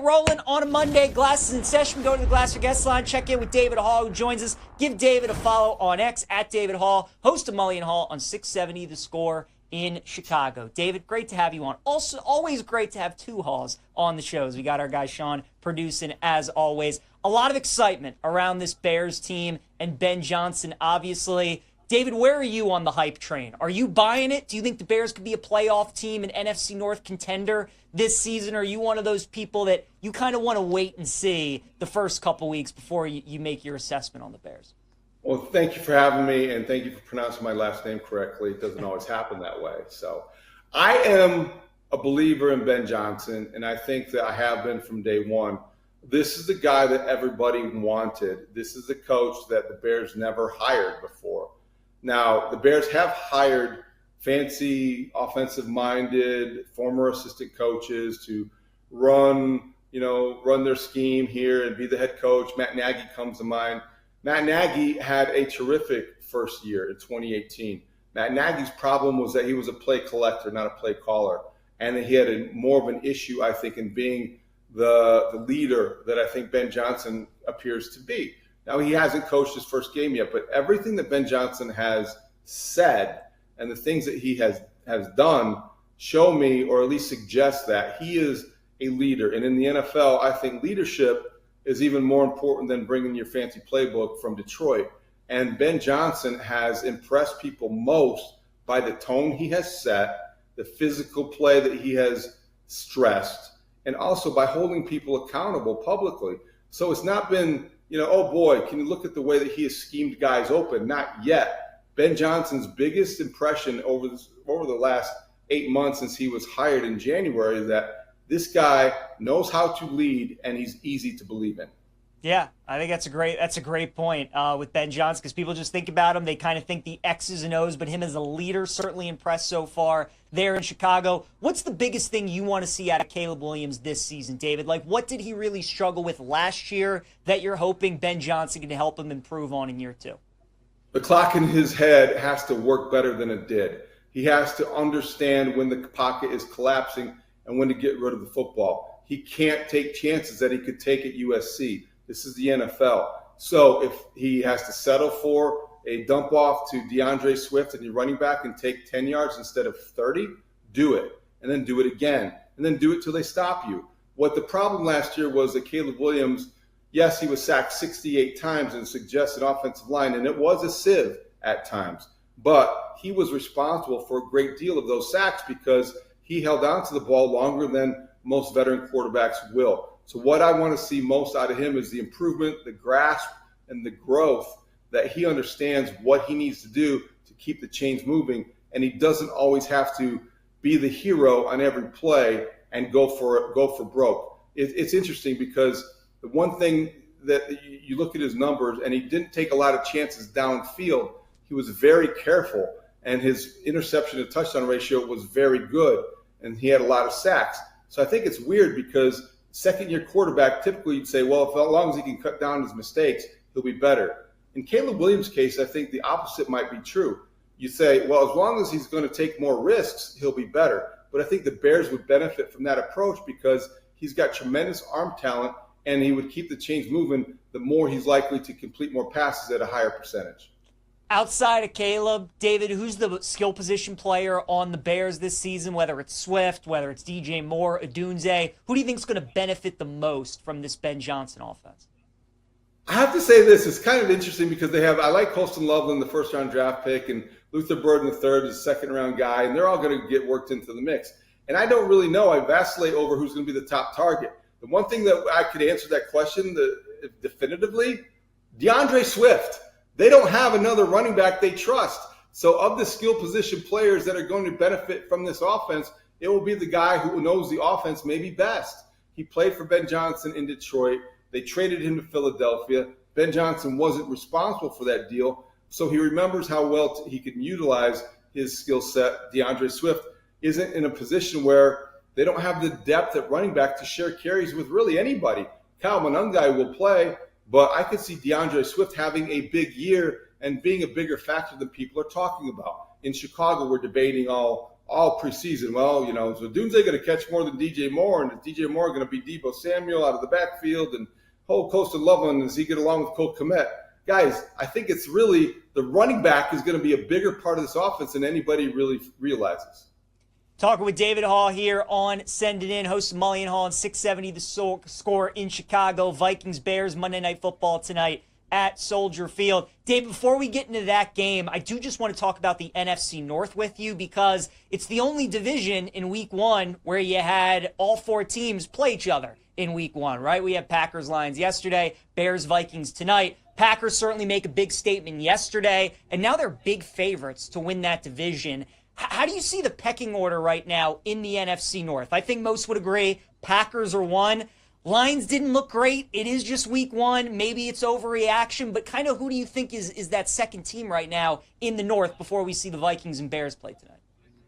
rolling on a Monday. Glasses in session. Go to the Glasser guest line. Check in with David Haugh, who joins us. Give David a follow on X at David Haugh. Host of Mully and Haugh on 670 The Score in Chicago. David, great to have you on. Also, always great to have two Haughs on the shows. We got our guy Sean producing as always. A lot of excitement around this Bears team and Ben Johnson, obviously. David, where are you on the hype train? Are you buying it? Do you think the Bears could be a playoff team, an NFC North contender this season? Or are you one of those people that you kind of want to wait and see the first couple weeks before you make your assessment on the Bears? Well, thank you for having me, and thank you for pronouncing my last name correctly. It doesn't always happen that way. So I am a believer in Ben Johnson, and I think that I have been from day one. This is the guy that everybody wanted. This is the coach that the Bears never hired before. Now, the Bears have hired fancy, offensive-minded former assistant coaches to run their scheme here and be the head coach. Matt Nagy comes to mind. Matt Nagy had a terrific first year in 2018. Matt Nagy's problem was that he was a play collector, not a play caller. And he had more of an issue, I think, in being the leader that I think Ben Johnson appears to be. Now, he hasn't coached his first game yet, but everything that Ben Johnson has said and the things that he has done show me, or at least suggest, that he is a leader. And in the NFL, I think leadership is even more important than bringing your fancy playbook from Detroit. And Ben Johnson has impressed people most by the tone he has set, the physical play that he has stressed, and also by holding people accountable publicly. So it's not been, oh boy, can you look at the way that he has schemed guys open? Not yet. Ben Johnson's biggest impression over the last 8 months since he was hired in January is that this guy knows how to lead, and he's easy to believe in. Yeah, I think that's a great point with Ben Johnson, because people just think about him. They kind of think the X's and O's, but him as a leader certainly impressed so far there in Chicago. What's the biggest thing you want to see out of Caleb Williams this season, David? Like, what did he really struggle with last year that you're hoping Ben Johnson can help him improve on in year two? The clock in his head has to work better than it did. He has to understand when the pocket is collapsing and when to get rid of the football. He can't take chances that he could take at USC. This is the NFL. So if he has to settle for a dump off to DeAndre Swift and your running back and take 10 yards instead of 30, do it. And then do it again. And then do it till they stop you. What the problem last year was that Caleb Williams, yes, he was sacked 68 times and suggested offensive line, and it was a sieve at times. But he was responsible for a great deal of those sacks because he held on to the ball longer than most veteran quarterbacks will. So what I want to see most out of him is the improvement, the grasp, and the growth, that he understands what he needs to do to keep the chains moving, and he doesn't always have to be the hero on every play and go for broke. It's interesting because the one thing that you look at his numbers, and he didn't take a lot of chances downfield. He was very careful, and his interception to touchdown ratio was very good, and he had a lot of sacks. So I think it's weird because second-year quarterback, typically you'd say, well, as long as he can cut down his mistakes, he'll be better. In Caleb Williams' case, I think the opposite might be true. You say, well, as long as he's going to take more risks, he'll be better. But I think the Bears would benefit from that approach because he's got tremendous arm talent, and he would keep the chains moving the more he's likely to complete more passes at a higher percentage. Outside of Caleb, David, who's the skill position player on the Bears this season, whether it's Swift, whether it's DJ Moore, Odunze? Who do you think is going to benefit the most from this Ben Johnson offense? I have to say this. It's kind of interesting because I like Colston Loveland, the first-round draft pick, and Luther Burden III is a second-round guy, and they're all going to get worked into the mix. And I don't really know. I vacillate over who's going to be the top target. The one thing that I could answer that question definitively, DeAndre Swift. They don't have another running back they trust. So of the skill position players that are going to benefit from this offense, it will be the guy who knows the offense maybe best. He played for Ben Johnson in Detroit. They traded him to Philadelphia. Ben Johnson wasn't responsible for that deal, so he remembers how well he can utilize his skill set. DeAndre Swift isn't in a position where they don't have the depth at running back to share carries with really anybody. Kyle Monangai will play, but I could see DeAndre Swift having a big year and being a bigger factor than people are talking about. In Chicago, we're debating all all preseason. Well, so Doomsday going to catch more than DJ Moore, and is DJ Moore going to be Deebo Samuel out of the backfield, and Coastal Loveland, does he get along with Cole Kmet? Guys, I think it's really the running back is going to be a bigger part of this offense than anybody really realizes. Talking with David Haugh here on Send It In, host of Mully and Haugh on 670 The Score in Chicago. Vikings Bears Monday Night Football tonight at Soldier Field. Dave, before we get into that game, I do just want to talk about the NFC North with you because it's the only division in Week 1 where you had all 4 teams play each other in Week 1, right? We had Packers Lions yesterday, Bears Vikings tonight. Packers certainly make a big statement yesterday, and now they're big favorites to win that division. How do you see the pecking order right now in the NFC North? I think most would agree Packers are 1. Lions didn't look great. It is just Week 1. Maybe it's overreaction, but kind of who do you think is that second team right now in the North before we see the Vikings and Bears play tonight?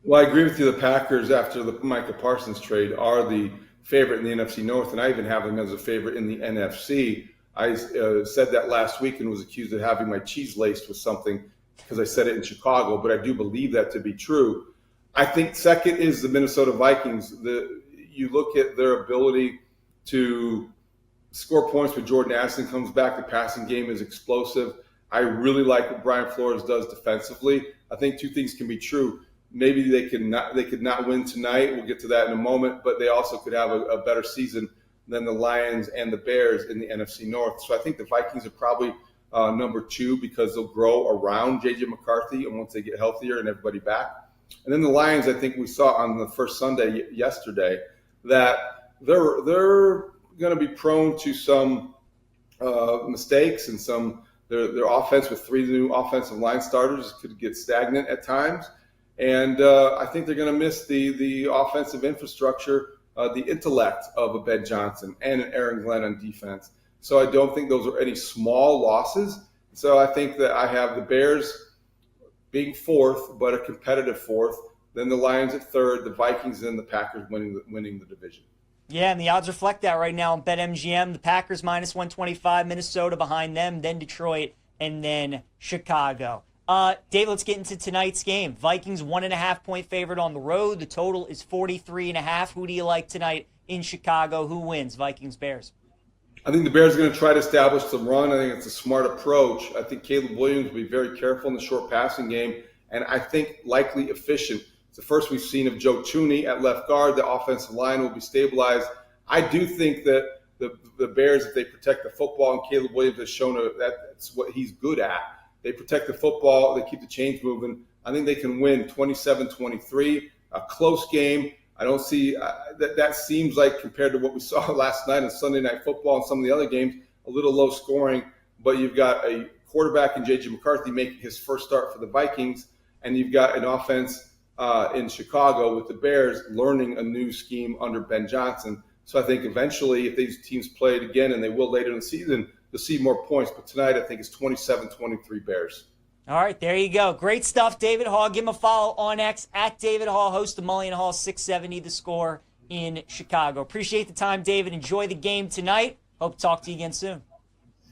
Well, I agree with you. The Packers, after the Micah Parsons trade, are the favorite in the NFC North, and I even have them as a favorite in the NFC. I said that last week and was accused of having my cheese laced with something because I said it in Chicago, but I do believe that to be true. I think second is the Minnesota Vikings. You look at their ability to score points when Jordan Addison comes back. The passing game is explosive. I really like what Brian Flores does defensively. I think 2 things can be true. Maybe they could not win tonight. We'll get to that in a moment, but they also could have a better season than the Lions and the Bears in the NFC North. So I think the Vikings are probably number 2 because they'll grow around J.J. McCarthy and once they get healthier and everybody back. And then the Lions, I think we saw on the first Sunday yesterday that they're going to be prone to some mistakes and their offense with 3 new offensive line starters could get stagnant at times. And I think they're going to miss the offensive infrastructure, the intellect of a Ben Johnson and an Aaron Glenn on defense. So I don't think those are any small losses. So I think that I have the Bears being 4th, but a competitive 4th, then the Lions at 3rd, the Vikings, and the Packers winning the division. Yeah, and the odds reflect that right now on BetMGM. The Packers minus 125, Minnesota behind them, then Detroit, and then Chicago. Dave, let's get into tonight's game. Vikings 1.5-point favorite on the road. The total is 43.5. Who do you like tonight in Chicago? Who wins? Vikings, Bears. I think the Bears are going to try to establish the run. I think it's a smart approach. I think Caleb Williams will be very careful in the short passing game, and I think likely efficient. It's the first we've seen of Joe Thuney at left guard. The offensive line will be stabilized. I do think that the Bears, if they protect the football, and Caleb Williams has shown that's what he's good at. They protect the football. They keep the chains moving. I think they can win 27-23, a close game. I don't see that seems like, compared to what we saw last night on Sunday Night Football and some of the other games, a little low scoring. But you've got a quarterback in J.J. McCarthy making his first start for the Vikings, and you've got an offense in Chicago with the Bears learning a new scheme under Ben Johnson. So I think eventually, if these teams play it again, and they will later in the season, you'll see more points. But tonight, I think it's 27-23 Bears. All right, there you go. Great stuff, David Haugh. Give him a follow on X at David Haugh, host of Mully and Haugh 670 The Score in Chicago. Appreciate the time, David. Enjoy the game tonight. Hope to talk to you again soon.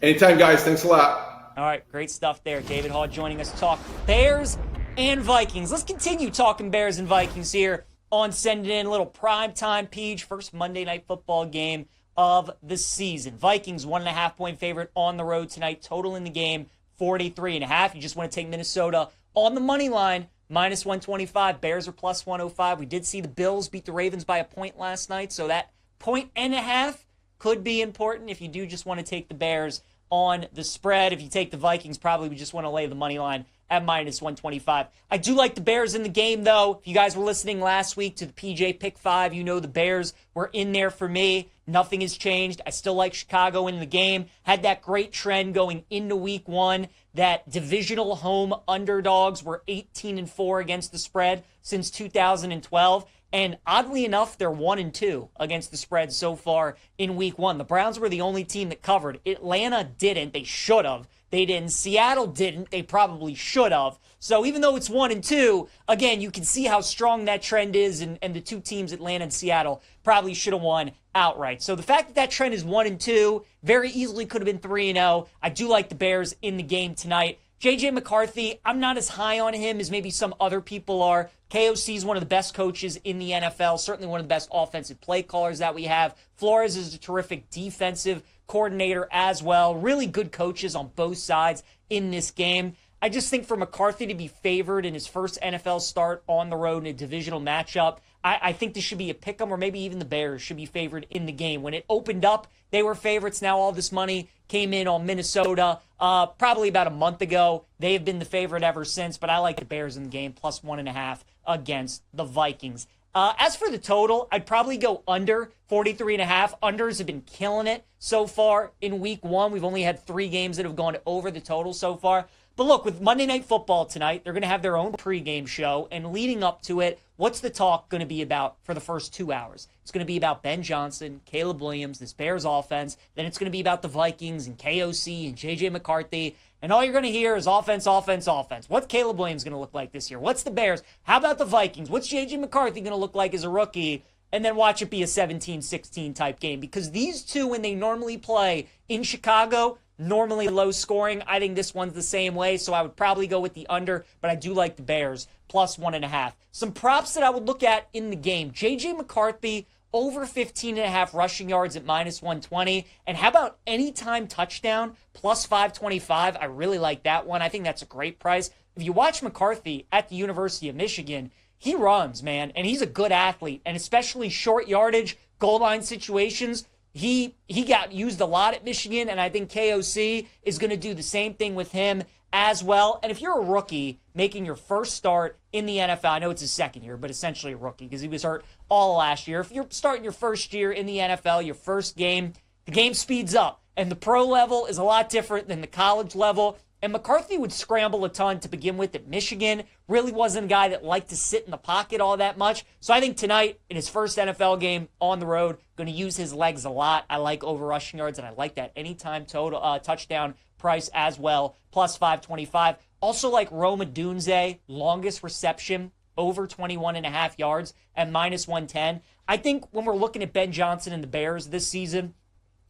Anytime, guys. Thanks a lot. All right, great stuff there. David Haugh joining us to talk Bears and Vikings. Let's continue talking Bears and Vikings here on Send It In. A little primetime peach, first Monday Night Football game of the season. Vikings 1.5-point favorite on the road tonight. Total in the game 43.5. You just want to take Minnesota on the money line, minus 125. Bears are plus 105. We did see the Bills beat the Ravens by a point last night, so that 1.5 could be important if you do just want to take the Bears on the spread. If you take the Vikings, probably we just want to lay the money line at minus 125. I do like the Bears in the game, though. If you guys were listening last week to the PJ Pick 5, you know the Bears were in there for me. Nothing has changed. I still like Chicago in the game. Had that great trend going into week 1 that divisional home underdogs were 18-4 against the spread since 2012. And oddly enough, they're 1-2 against the spread so far in week 1. The Browns were the only team that covered. Atlanta didn't. They should have. They didn't. Seattle didn't. They probably should have. So even though it's 1-2, again, you can see how strong that trend is, and the two teams, Atlanta and Seattle, probably should have won outright. So the fact that that trend is 1-2 very easily could have been 3-0. I do like the Bears in the game tonight. J.J. McCarthy, I'm not as high on him as maybe some other people are. KOC is one of the best coaches in the NFL, certainly one of the best offensive play callers that we have. Flores is a terrific defensive coordinator as well. Really good coaches on both sides in this game. I just think for McCarthy to be favored in his first NFL start on the road in a divisional matchup, I think this should be a pick'em, or maybe even the Bears should be favored in the game. When it opened up, they were favorites. Now all this money came in on Minnesota probably about a month ago. They have been the favorite ever since, but I like the Bears in the game, plus 1.5 against the Vikings. As for the total, I'd probably go under 43.5. Unders have been killing it so far in week one. We've only had 3 games that have gone over the total so far. But look, with Monday Night Football tonight, they're going to have their own pregame show. And leading up to it, what's the talk going to be about for the first 2 hours? It's going to be about Ben Johnson, Caleb Williams, this Bears offense. Then it's going to be about the Vikings and KOC and J.J. McCarthy. And all you're going to hear is offense, offense, offense. What's Caleb Williams going to look like this year? What's the Bears? How about the Vikings? What's J.J. McCarthy going to look like as a rookie? And then watch it be a 17-16 type game. Because these two, when they normally play in Chicago, normally low scoring. I think this one's the same way, so I would probably go with the under, but I do like the Bears, plus 1.5. Some props that I would look at in the game. J.J. McCarthy, over 15.5 rushing yards at minus 120. And how about anytime touchdown, plus 525? I really like that one. I think that's a great price. If you watch McCarthy at the University of Michigan, he runs, man, and he's a good athlete, and especially short yardage, goal line situations. He got used a lot at Michigan, and I think KOC is going to do the same thing with him as well. And if you're a rookie making your first start in the NFL, I know it's his second year, but essentially a rookie because he was hurt all last year. If you're starting your first year in the NFL, your first game, the game speeds up. And the pro level is a lot different than the college level. And McCarthy would scramble a ton to begin with at Michigan. Really wasn't a guy that liked to sit in the pocket all that much. So I think tonight, in his first NFL game on the road, going to use his legs a lot. I like over rushing yards, and I like that anytime total touchdown price as well, plus 525. Also like Rome Odunze, longest reception, over 21.5 yards at minus 110. I think when we're looking at Ben Johnson and the Bears this season,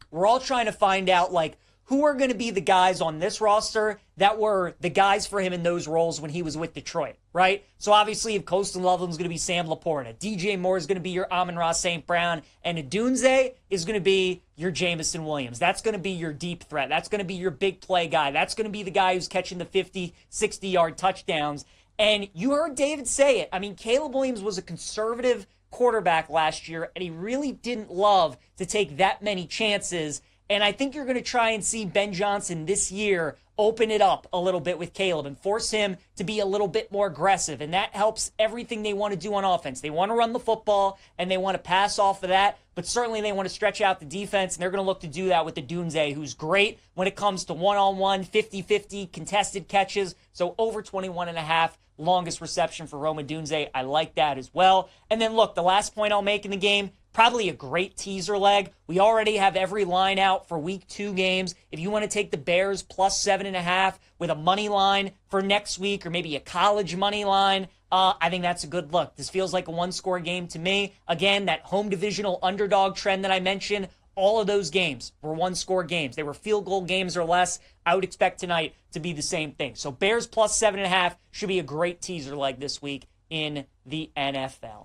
we're all trying to find out, like, who are going to be the guys on this roster that were the guys for him in those roles when he was with Detroit, right? So obviously, if Coastal Loveland's going to be Sam Laporta, DJ Moore is going to be your Amon-Ra St. Brown, and Odunze is going to be your Jameson Williams. That's going to be your deep threat. That's going to be your big play guy. That's going to be the guy who's catching the 50, 60-yard touchdowns. And you heard David say it. I mean, Caleb Williams was a conservative quarterback last year, and he really didn't love to take that many chances. And I think you're going to try and see Ben Johnson this year open it up a little bit with Caleb and force him to be a little bit more aggressive. And that helps everything they want to do on offense. They want to run the football and they want to pass off of that, but certainly they want to stretch out the defense, and they're going to look to do that with Odunze, who's great when it comes to one-on-one, 50-50 contested catches. So over 21.5, longest reception for Rome Odunze. I like that as well. And then look, the last point I'll make in the game, probably a great teaser leg. We already have every line out for week 2 games. If you want to take the Bears plus 7.5 with a money line for next week, or maybe a college money line, I think that's a good look. This feels like a one-score game to me. Again, that home divisional underdog trend that I mentioned, all of those games were one-score games. They were field goal games or less. I would expect tonight to be the same thing. So Bears plus 7.5 should be a great teaser leg this week in the NFL.